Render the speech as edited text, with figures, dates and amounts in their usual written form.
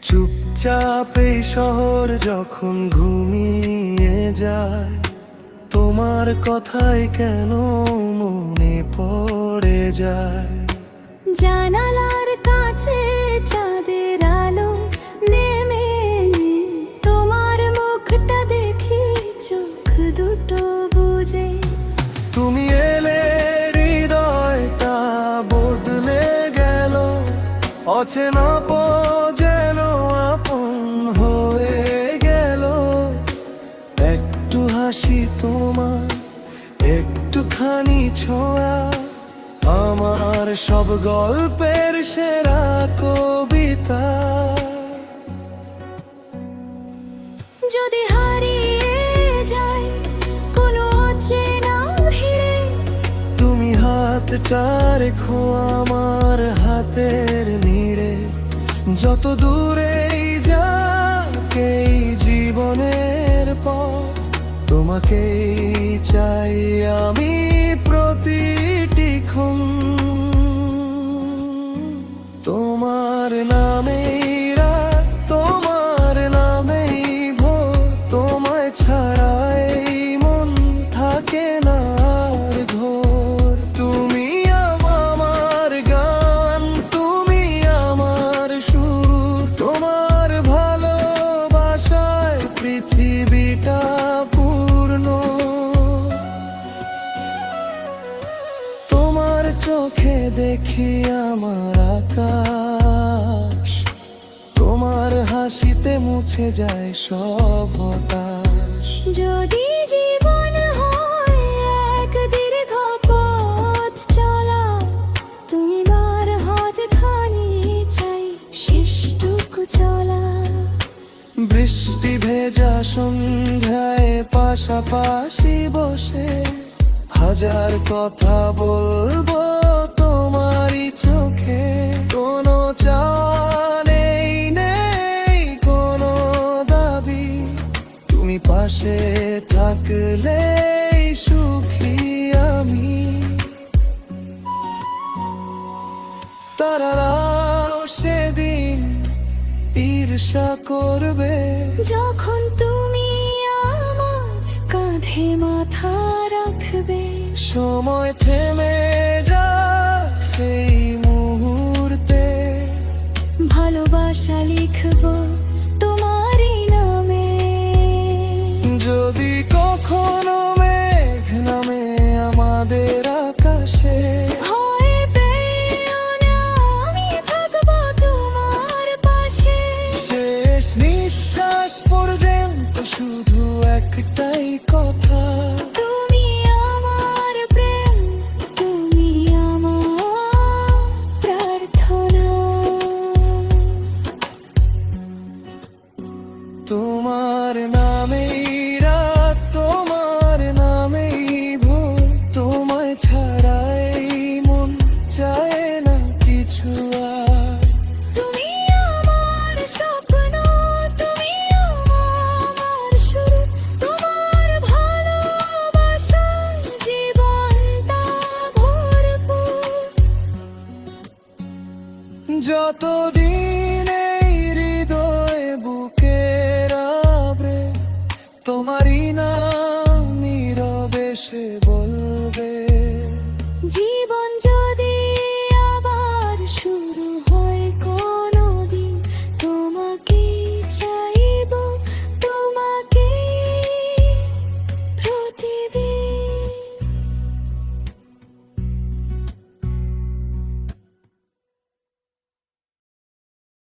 চুপচাপ এই শহর যখন ঘুমিয়ে যায়, তোমার কথাই কেন মনে পড়ে যায়। জানালার কাছে চাঁদের আলো নেমে, তোমার মুখটা দেখি চোখ দুটো বুঝে। তুমি এলে হৃদয়টা বদলে গেল, অচেনা যেন আপন হয়ে গেল। একটু হাসি তোমার, একটুখানি ছোঁয়া, আমার সব গল্পের সেরা কবিতা। যদি হারিয়ে যায় কোনো অচেনা ভিড়ে, তুমি হাতটা রেখো আমার হাতের নিড়ে। যত দূরেই যাক এই জীবনের পথ, তোমাকেই চাই আমি প্রতিটি ক্ষণ। তোমার নামেই রাত, তোমার নামেই ভোর, তোমায় ছাড়া এই মন থাকে না আর ঘোর। তুমি আমার গান, তুমি আমার সুর, তোমার ভালোবাসায় পৃথিবীটা পূর্ণ। তোমার চোখে দেখি আমার আকাশ, তোমার হাসিতে মুছে যায় সব হতাশ। যদি জীবন হয় এক দীর্ঘ পথ চলা, তুমি বার হাতখানি চাই শেষটুকু চলা। বৃষ্টি ভেজা সন্ধ্যায় পাশাপাশি বসে, হাজার কথা বলবো তোমারই চোখে। কোনো চাওয়া নেই, নেই কোনো দাবি, তুমি পাশে থাকলেই সুখী আমি। তারারাও সেদিন ঈর্ষা করবে, যখন তুমি আমার কাঁধে মাথা রাখবে। সময় থেমে যাক সেই মুহূর্তে, ভালোবাসা লিখবো তোমারই নামে। যদি কখনো মেঘ নামে আমাদের আকাশে, ভয় পেও না, আমি থাকবো তোমার পাশে। শেষ নিঃশ্বাস পর্যন্ত শুধু একটাই কথা, তুমি আমার প্রেম, তুমি আমার প্রার্থনা। তোমার নামেই রাত, তোমার নামেই ভোর, তোমায় ছাড়া এই মন চায় না কিছু আর। তুমি আমার স্বপ্ন, তুমি আমার শুরু, তোমার ভালোবাসায় জীবনটা ভরপুর। যতদিন এই হৃদয় বুকে রাবে, তোমারই নাম নীরবে সে বলবে।